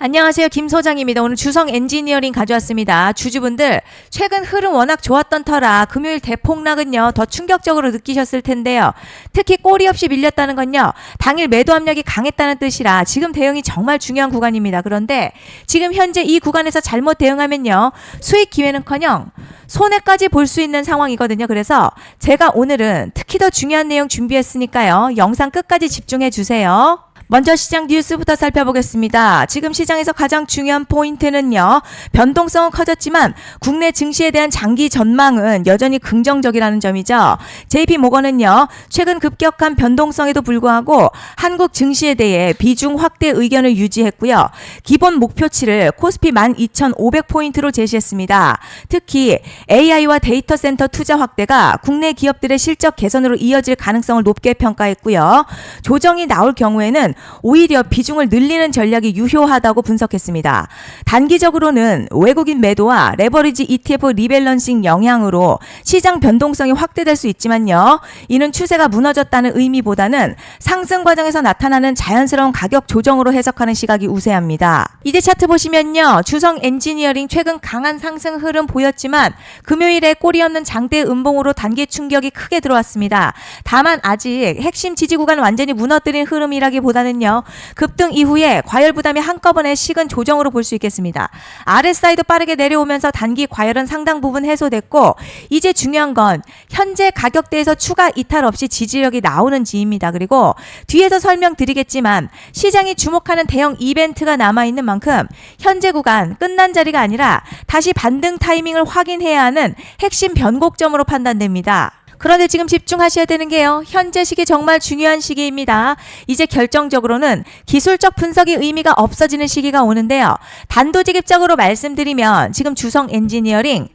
안녕하세요. 김 소장입니다. 오늘 주성 엔지니어링 가져왔습니다. 주주분들 최근 흐름 워낙 좋았던 터라 금요일 대폭락은요 더 충격적으로 느끼셨을 텐데요. 특히 꼬리 없이 밀렸다는 건요 당일 매도 압력이 강했다는 뜻이라 지금 대응이 정말 중요한 구간입니다. 그런데 지금 현재 이 구간에서 잘못 대응하면요 수익 기회는커녕 손해까지 볼 수 있는 상황이거든요. 그래서 제가 오늘은 특히 더 중요한 내용 준비했으니까요. 영상 끝까지 집중해 주세요. 먼저 시장 뉴스부터 살펴보겠습니다. 지금 시장에서 가장 중요한 포인트는요. 변동성은 커졌지만 국내 증시에 대한 장기 전망은 여전히 긍정적이라는 점이죠. JP모건은요. 최근 급격한 변동성에도 불구하고 한국 증시에 대해 비중 확대 의견을 유지했고요. 기본 목표치를 코스피 12,500포인트로 제시했습니다. 특히 AI와 데이터 센터 투자 확대가 국내 기업들의 실적 개선으로 이어질 가능성을 높게 평가했고요. 조정이 나올 경우에는 오히려 비중을 늘리는 전략이 유효하다고 분석했습니다. 단기적으로는 외국인 매도와 레버리지 ETF 리밸런싱 영향으로 시장 변동성이 확대될 수 있지만요. 이는 추세가 무너졌다는 의미보다는 상승 과정에서 나타나는 자연스러운 가격 조정으로 해석하는 시각이 우세합니다. 이제 차트 보시면요. 주성 엔지니어링 최근 강한 상승 흐름 보였지만 금요일에 꼬리 없는 장대 음봉으로 단기 충격이 크게 들어왔습니다. 다만 아직 핵심 지지 구간 완전히 무너뜨린 흐름이라기보다는 급등 이후에 과열 부담이 한꺼번에 식은 조정으로 볼 수 있겠습니다. RSI도 빠르게 내려오면서 단기 과열은 상당 부분 해소됐고 이제 중요한 건 현재 가격대에서 추가 이탈 없이 지지력이 나오는지입니다. 그리고 뒤에서 설명드리겠지만 시장이 주목하는 대형 이벤트가 남아있는 만큼 현재 구간 끝난 자리가 아니라 다시 반등 타이밍을 확인해야 하는 핵심 변곡점으로 판단됩니다. 그런데 지금 집중하셔야 되는 게요. 현재 시기 정말 중요한 시기입니다. 이제 결정적으로는 기술적 분석의 의미가 없어지는 시기가 오는데요. 단도직입적으로 말씀드리면 지금 주성 엔지니어링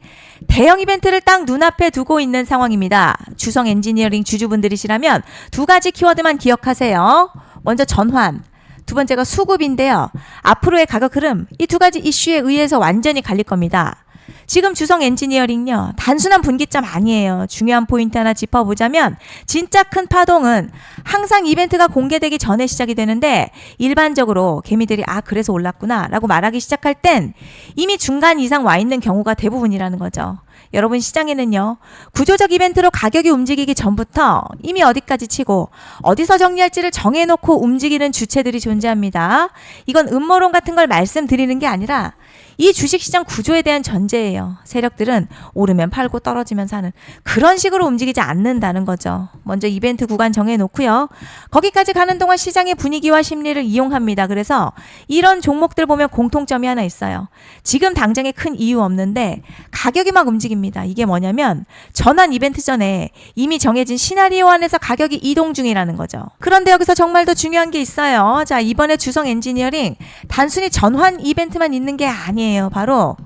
대형 이벤트를 딱 눈앞에 두고 있는 상황입니다. 주성 엔지니어링 주주분들이시라면 두 가지 키워드만 기억하세요. 먼저 전환, 두 번째가 수급인데요. 앞으로의 가격 흐름 이 두 가지 이슈에 의해서 완전히 갈릴 겁니다. 지금 주성 엔지니어링요 단순한 분기점 아니에요. 중요한 포인트 하나 짚어보자면 진짜 큰 파동은 항상 이벤트가 공개되기 전에 시작이 되는데 일반적으로 개미들이 그래서 올랐구나 라고 말하기 시작할 땐 이미 중간 이상 와 있는 경우가 대부분이라는 거죠. 여러분 시장에는요 구조적 이벤트로 가격이 움직이기 전부터 이미 어디까지 치고 어디서 정리할지를 정해놓고 움직이는 주체들이 존재합니다. 이건 음모론 같은 걸 말씀드리는 게 아니라 이 주식시장 구조에 대한 전제예요. 세력들은 오르면 팔고 떨어지면 사는 그런 식으로 움직이지 않는다는 거죠. 먼저 이벤트 구간 정해놓고요. 거기까지 가는 동안 시장의 분위기와 심리를 이용합니다. 그래서 이런 종목들 보면 공통점이 하나 있어요. 지금 당장에 큰 이유 없는데 가격이 막 움직입니다. 이게 뭐냐면 전환 이벤트 전에 이미 정해진 시나리오 안에서 가격이 이동 중이라는 거죠. 그런데 여기서 정말 더 중요한 게 있어요. 자, 이번에 주성 엔지니어링 단순히 전환 이벤트만 있는 게 아니에요. 바로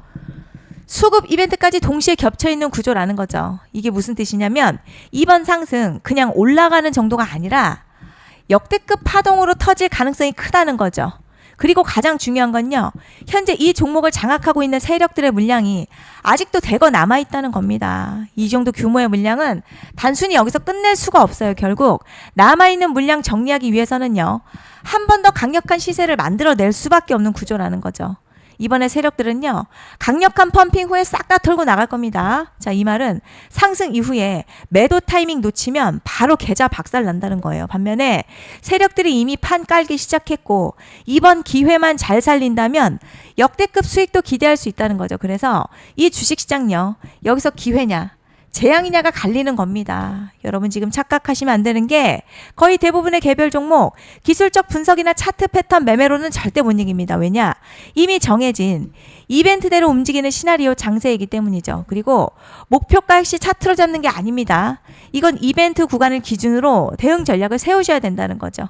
수급 이벤트까지 동시에 겹쳐있는 구조라는 거죠. 이게 무슨 뜻이냐면 이번 상승 그냥 올라가는 정도가 아니라 역대급 파동으로 터질 가능성이 크다는 거죠. 그리고 가장 중요한 건요. 현재 이 종목을 장악하고 있는 세력들의 물량이 아직도 대거 남아있다는 겁니다. 이 정도 규모의 물량은 단순히 여기서 끝낼 수가 없어요. 결국 남아있는 물량 정리하기 위해서는요. 한 번 더 강력한 시세를 만들어낼 수밖에 없는 구조라는 거죠. 이번에 세력들은요 강력한 펌핑 후에 싹 다 털고 나갈 겁니다. 자, 이 말은 상승 이후에 매도 타이밍 놓치면 바로 계좌 박살 난다는 거예요. 반면에 세력들이 이미 판 깔기 시작했고 이번 기회만 잘 살린다면 역대급 수익도 기대할 수 있다는 거죠. 그래서 이 주식시장요 여기서 기회냐 재앙이냐가 갈리는 겁니다. 여러분 지금 착각하시면 안 되는 게 거의 대부분의 개별 종목 기술적 분석이나 차트 패턴 매매로는 절대 못 이깁니다. 왜냐? 이미 정해진 이벤트대로 움직이는 시나리오 장세이기 때문이죠. 그리고 목표가 역시 차트로 잡는 게 아닙니다. 이건 이벤트 구간을 기준으로 대응 전략을 세우셔야 된다는 거죠.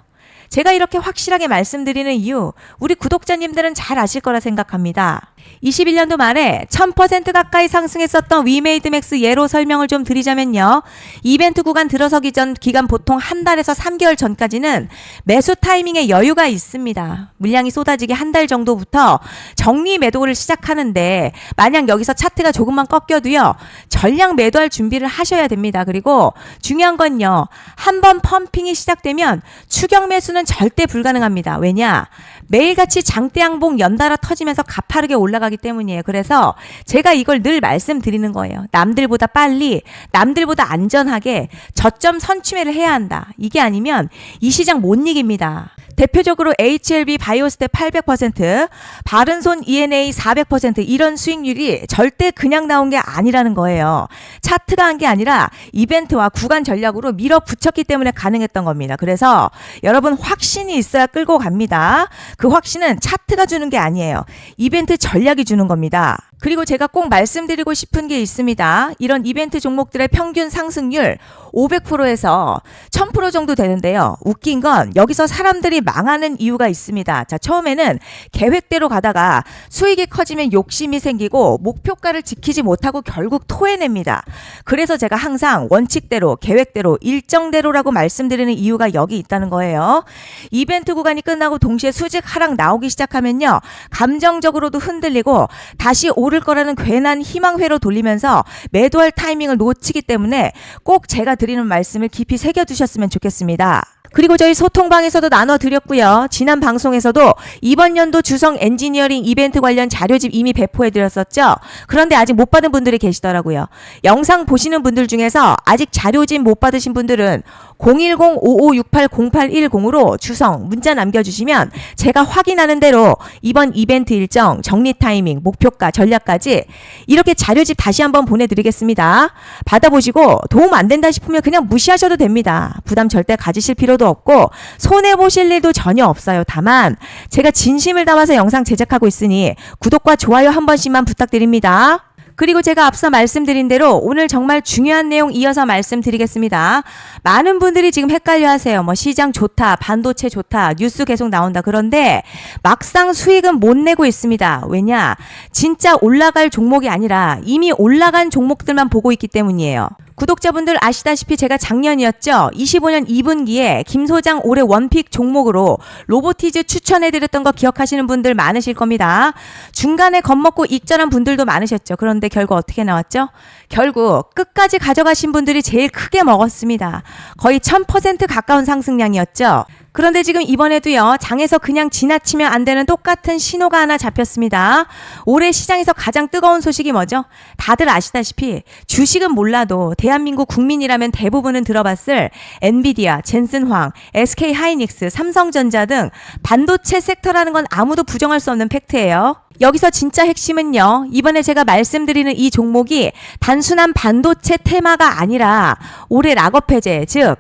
제가 이렇게 확실하게 말씀드리는 이유 우리 구독자님들은 잘 아실 거라 생각합니다. 21년도 말에 1000% 가까이 상승했었던 위메이드맥스 예로 설명을 좀 드리자면요. 이벤트 구간 들어서기 전 기간 보통 한 달에서 3개월 전까지는 매수 타이밍에 여유가 있습니다. 물량이 쏟아지기 한 달 정도부터 정리 매도를 시작하는데 만약 여기서 차트가 조금만 꺾여도요. 전량 매도할 준비를 하셔야 됩니다. 그리고 중요한 건요. 한번 펌핑이 시작되면 추격 매수는 절대 불가능합니다. 왜냐? 매일같이 장대양봉 연달아 터지면서 가파르게 올라가기 때문이에요. 그래서 제가 이걸 늘 말씀드리는 거예요. 남들보다 빨리, 남들보다 안전하게 저점 선취매를 해야 한다. 이게 아니면 이 시장 못 이깁니다. 대표적으로 HLB 바이오스텝 800%, 바른손 ENA 400% 이런 수익률이 절대 그냥 나온 게 아니라는 거예요. 차트가 한 게 아니라 이벤트와 구간 전략으로 밀어붙였기 때문에 가능했던 겁니다. 그래서 여러분 확신이 있어야 끌고 갑니다. 그 확신은 차트가 주는 게 아니에요. 이벤트 전략이 주는 겁니다. 그리고 제가 꼭 말씀드리고 싶은 게 있습니다. 이런 이벤트 종목들의 평균 상승률 500%에서 1000% 정도 되는데요. 웃긴 건 여기서 사람들이 망하는 이유가 있습니다. 자, 처음에는 계획대로 가다가 수익이 커지면 욕심이 생기고 목표가를 지키지 못하고 결국 토해냅니다. 그래서 제가 항상 원칙대로, 계획대로, 일정대로라고 말씀드리는 이유가 여기 있다는 거예요. 이벤트 구간이 끝나고 동시에 수직 하락 나오기 시작하면요. 감정적으로도 흔들리고 다시 오를 거라는 괜한 희망회로 돌리면서 매도할 타이밍을 놓치기 때문에 꼭 제가 드리는 말씀을 깊이 새겨두셨으면 좋겠습니다. 그리고 저희 소통방에서도 나눠드렸고요. 지난 방송에서도 이번 연도 주성 엔지니어링 이벤트 관련 자료집 이미 배포해드렸었죠. 그런데 아직 못 받은 분들이 계시더라고요. 영상 보시는 분들 중에서 아직 자료집 못 받으신 분들은 010-5568-0810으로 주성 문자 남겨주시면 제가 확인하는 대로 이번 이벤트 일정, 정리 타이밍, 목표가, 전략까지 이렇게 자료집 다시 한번 보내드리겠습니다. 받아보시고 도움 안 된다 싶으면 그냥 무시하셔도 됩니다. 부담 절대 가지실 필요도 없고 손해보실 일도 전혀 없어요. 다만 제가 진심을 담아서 영상 제작하고 있으니 구독과 좋아요 한 번씩만 부탁드립니다. 그리고 제가 앞서 말씀드린 대로 오늘 정말 중요한 내용 이어서 말씀드리겠습니다. 많은 분들이 지금 헷갈려 하세요. 뭐 시장 좋다, 반도체 좋다, 뉴스 계속 나온다. 그런데 막상 수익은 못 내고 있습니다. 왜냐? 진짜 올라갈 종목이 아니라 이미 올라간 종목들만 보고 있기 때문이에요. 구독자분들 아시다시피 제가 작년이었죠. 25년 2분기에 김 소장 올해 원픽 종목으로 로보티즈 추천해드렸던 거 기억하시는 분들 많으실 겁니다. 중간에 겁먹고 익절한 분들도 많으셨죠. 그런데 결국 어떻게 나왔죠? 결국 끝까지 가져가신 분들이 제일 크게 먹었습니다. 거의 1000% 가까운 상승량이었죠. 그런데 지금 이번에도요, 장에서 그냥 지나치면 안 되는 똑같은 신호가 하나 잡혔습니다. 올해 시장에서 가장 뜨거운 소식이 뭐죠? 다들 아시다시피 주식은 몰라도 대한민국 국민이라면 대부분은 들어봤을 엔비디아, 젠슨황, SK하이닉스, 삼성전자 등 반도체 섹터라는 건 아무도 부정할 수 없는 팩트예요. 여기서 진짜 핵심은요, 이번에 제가 말씀드리는 이 종목이 단순한 반도체 테마가 아니라 올해 락업 해제, 즉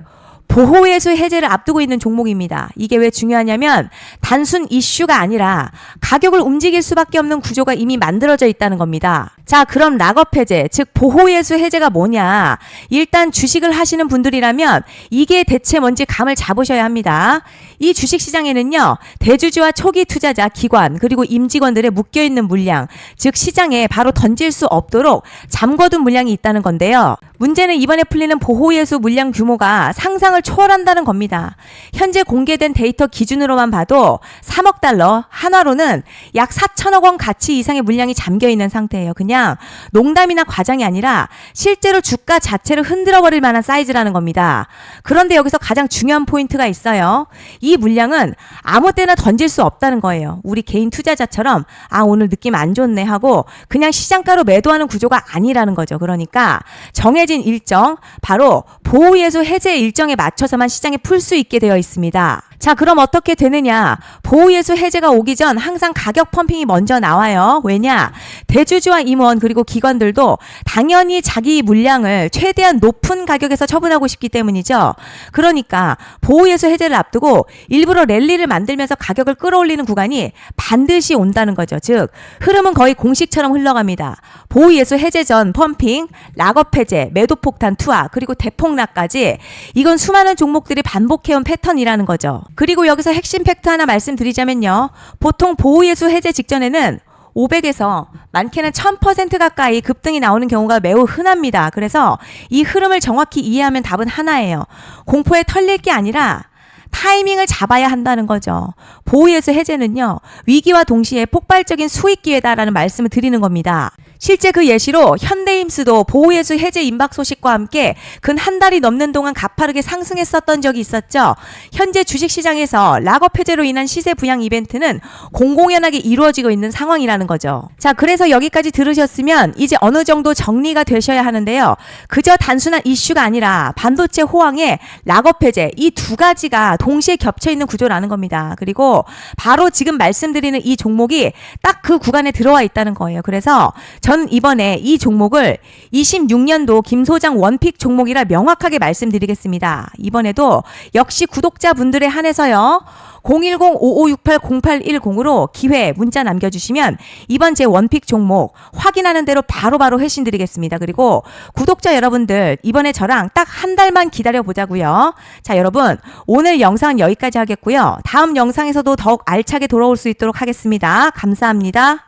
보호예수 해제를 앞두고 있는 종목입니다. 이게 왜 중요하냐면 단순 이슈가 아니라 가격을 움직일 수밖에 없는 구조가 이미 만들어져 있다는 겁니다. 자, 그럼 락업 해제, 즉 보호예수 해제가 뭐냐? 일단 주식을 하시는 분들이라면 이게 대체 뭔지 감을 잡으셔야 합니다. 이 주식시장에는요, 대주주와 초기 투자자, 기관, 그리고 임직원들의 묶여있는 물량, 즉 시장에 바로 던질 수 없도록 잠궈둔 물량이 있다는 건데요. 문제는 이번에 풀리는 보호예수 물량 규모가 상상을 초월한다는 겁니다. 현재 공개된 데이터 기준으로만 봐도 3억 달러, 한화로는 약 4천억 원 가치 이상의 물량이 잠겨있는 상태예요. 그냥 농담이나 과장이 아니라 실제로 주가 자체를 흔들어버릴 만한 사이즈라는 겁니다. 그런데 여기서 가장 중요한 포인트가 있어요. 이 물량은 아무 때나 던질 수 없다는 거예요. 우리 개인 투자자처럼 오늘 느낌 안 좋네 하고 그냥 시장가로 매도하는 구조가 아니라는 거죠. 그러니까 정해진 일정, 바로 보호예수 해제 일정에 맞춰서만 시장에 풀 수 있게 되어 있습니다. 자, 그럼 어떻게 되느냐? 보호예수 해제가 오기 전 항상 가격 펌핑이 먼저 나와요. 왜냐? 대주주와 임원 그리고 기관들도 당연히 자기 물량을 최대한 높은 가격에서 처분하고 싶기 때문이죠. 그러니까 보호예수 해제를 앞두고 일부러 랠리를 만들면서 가격을 끌어올리는 구간이 반드시 온다는 거죠. 즉 흐름은 거의 공식처럼 흘러갑니다. 보호예수 해제 전 펌핑, 락업 해제, 매도 폭탄 투하, 그리고 대폭락까지 이건 수많은 종목들이 반복해온 패턴이라는 거죠. 그리고 여기서 핵심 팩트 하나 말씀드리자면요. 보통 보호예수 해제 직전에는 500에서 많게는 1000% 가까이 급등이 나오는 경우가 매우 흔합니다. 그래서 이 흐름을 정확히 이해하면 답은 하나예요. 공포에 털릴 게 아니라 타이밍을 잡아야 한다는 거죠. 보호예수 해제는요, 위기와 동시에 폭발적인 수익 기회다라는 말씀을 드리는 겁니다. 실제 그 예시로 현대임스도 보호예수 해제 임박 소식과 함께 근 한 달이 넘는 동안 가파르게 상승했었던 적이 있었죠. 현재 주식시장에서 락업 해제로 인한 시세 부양 이벤트는 공공연하게 이루어지고 있는 상황이라는 거죠. 자, 그래서 여기까지 들으셨으면 이제 어느 정도 정리가 되셔야 하는데요. 그저 단순한 이슈가 아니라 반도체 호황에 락업 해제 이 두 가지가 동시에 겹쳐 있는 구조라는 겁니다. 그리고 바로 지금 말씀드리는 이 종목이 딱 그 구간에 들어와 있다는 거예요. 그래서 전 이번에 이 종목을 26년도 김 소장 원픽 종목이라 명확하게 말씀드리겠습니다. 이번에도 역시 구독자분들에 한해서요. 010-5568-0810으로 기회 문자 남겨주시면 이번 제 원픽 종목 확인하는 대로 바로바로 회신 드리겠습니다. 그리고 구독자 여러분들 이번에 저랑 딱 한 달만 기다려보자고요. 자, 여러분 오늘 영상은 여기까지 하겠고요. 다음 영상에서도 더욱 알차게 돌아올 수 있도록 하겠습니다. 감사합니다.